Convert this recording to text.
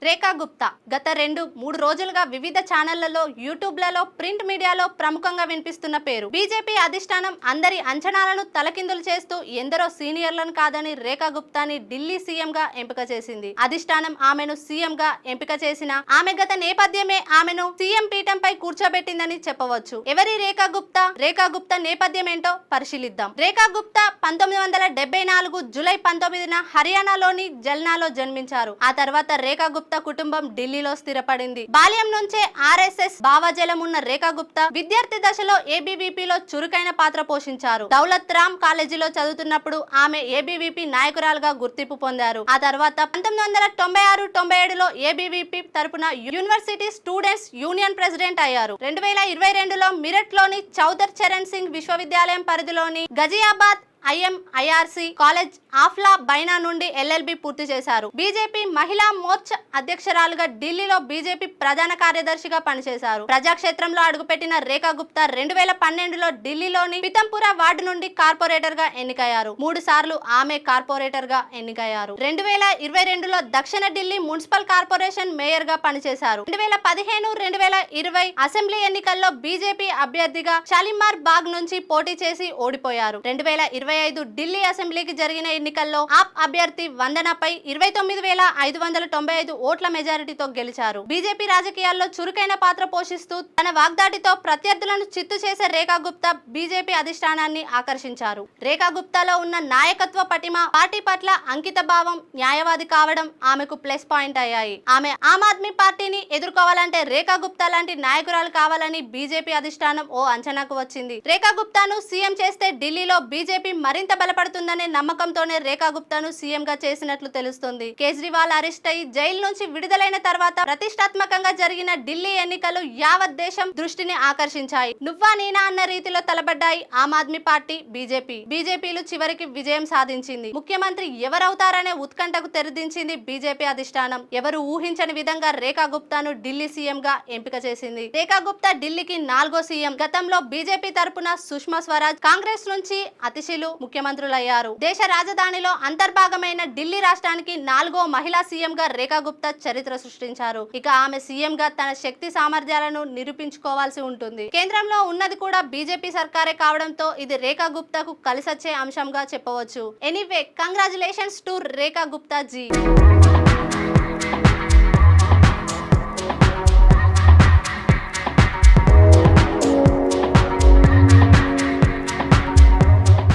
రేఖా గుప్తా గత 2-3 రోజులుగా వివిధ ఛానళ్లలో యూట్యూబ్లలో ప్రింట్ మీడియాలో ప్రముఖంగా వినిపిస్తున్న పేరు. బీజేపీ అధిష్టానం అందరి అంచనాలను తలకిందులు చేస్తూ ఎందరో సీనియర్లను కాదని రేఖా గుప్తాని ఢిల్లీ సీఎంగా ఎంపిక చేసింది. అధిష్టానం ఆమెను సీఎంగా ఎంపిక చేసిన ఆమె గత నేపథ్యమే ఆమెను సీఎం పీఠంపై కూర్చోబెట్టిందని చెప్పవచ్చు. ఎవరి రేఖా గుప్తా? రేఖా గుప్తా నేపథ్యం ఏంటో పరిశీలిద్దాం. రేఖా గుప్తా 1974 జూలై 19న హర్యానాలోని జల్నాలో జన్మించారు. ఆ తర్వాత రేఖా గుప్తా కుటుంబం ఢిల్లీలో స్థిరపడింది. బాల్యం నుంచే ఆర్ఎస్ఎస్ భావజలం ఉన్న రేఖా గుప్తా విద్యార్థి దశలో ఏబీవీపీలో చురుకైన పాత్ర పోషించారు. దౌలత్ రామ్ కాలేజీలో చదువుతున్నప్పుడు ఆమె ఏబీవీపీ నాయకురాలుగా గుర్తింపు పొందారు. ఆ తర్వాత 1996-97లో ఏబీవీపీ తరపున యూనివర్సిటీ స్టూడెంట్స్ యూనియన్ ప్రెసిడెంట్ అయ్యారు. 2022లో మీరట్ లోని చౌదర్ చరణ్ సింగ్ విశ్వవిద్యాలయం పరిధిలోని గజియాబాద్ ఐఎంఐఆర్సీ కాలేజ్ ఆఫ్లా బైనా నుండి ఎల్ఎల్బి పూర్తి చేశారు. బీజేపీ మహిళా మోర్చా అధ్యక్షురాలుగా ఢిల్లీలో బీజేపీ ప్రధాన కార్యదర్శిగా పనిచేశారు. ప్రజాక్షేత్రంలో అడుగుపెట్టిన రేఖా గుప్తా 2012లో ఢిల్లీలోని పితంపుర వార్డు నుండి కార్పొరేటర్ గా ఎన్నికయ్యారు. 3 సార్లు ఆమె కార్పొరేటర్ గా ఎన్నికయ్యారు. 2022లో దక్షిణ ఢిల్లీ మున్సిపల్ కార్పొరేషన్ మేయర్ గా పనిచేశారు. 2015-2020 అసెంబ్లీ ఎన్నికల్లో బీజేపీ అభ్యర్థిగా షాలిమార్ బాగ్ నుంచి పోటీ చేసి ఓడిపోయారు. 2025 ఢిల్లీ అసెంబ్లీకి జరిగిన ఎన్నికల్లో ఆప్ అభ్యర్థి వందనపై 29,595 ఓట్ల మెజారిటీతో గెలిచారు. బీజేపీ రాజకీయాల్లో చురుకైన పాత్ర పోషిస్తూ తన వాగ్దాటితో ప్రత్యర్థులను చిత్తు చేసే రేఖా గుప్తా బీజేపీ అధిష్టానాన్ని ఆకర్షించారు. రేఖా గుప్తాలో ఉన్న నాయకత్వ పటిమ, పార్టీ పట్ల అంకిత భావం, న్యాయవాది కావడం ఆమెకు ప్లస్ పాయింట్ అయ్యాయి. ఆమె ఆమ్ ఆద్మీ పార్టీని ఎదుర్కోవాలంటే రేఖా గుప్తా లాంటి నాయకురాలు కావాలని బీజేపీ అధిష్టానం ఓ అంచనాకు వచ్చింది. రేఖా గుప్తాను సీఎం చేస్తే ఢిల్లీలో బీజేపీ మరింత బలపడుతుందనే నమ్మకంతోనే రేఖా గుప్తాను సీఎం గా చేసినట్లు తెలుస్తుంది. కేజ్రీవాల్ అరెస్ట్ అయి జైలు నుంచి విడుదలైన తర్వాత ప్రతిష్టాత్మకంగా జరిగిన ఢిల్లీ ఎన్నికలు యావత్ దేశం దృష్టిని ఆకర్షించాయి. నువ్వా నేనా అన్న రీతిలో తలబడ్డాయి ఆమ్ ఆద్మీ పార్టీ, బీజేపీలు చివరికి విజయం సాధించింది. ముఖ్యమంత్రి ఎవరవుతారనే ఉత్కంఠకు తెరదించింది బీజేపీ అధిష్టానం. ఎవరు ఊహించని విధంగా రేఖా గుప్తాను ఢిల్లీ సీఎం గా ఎంపిక చేసింది. రేఖా గుప్తా ఢిల్లీకి 4వ సీఎం. గతంలో బీజేపీ తరపున సుష్మా స్వరాజ్, కాంగ్రెస్ నుంచి అతిశీలు ముఖ్యమంత్రులయ్యారు. దేశ రాజధానిలో అంతర్భాగమైన ఢిల్లీ రాష్ట్రానికి 4వ మహిళా సీఎం గా రేఖా గుప్తా చరిత్ర సృష్టించారు. ఇక ఆమె సీఎం గా తన శక్తి సామర్థ్యాలను నిరూపించుకోవాల్సి ఉంటుంది. కేంద్రంలో ఉన్నది కూడా బీజేపీ సర్కారే కావడంతో ఇది రేఖా గుప్తాకు కలిసొచ్చే అంశంగా చెప్పవచ్చు. Anyway, congratulations to Rekha Gupta G.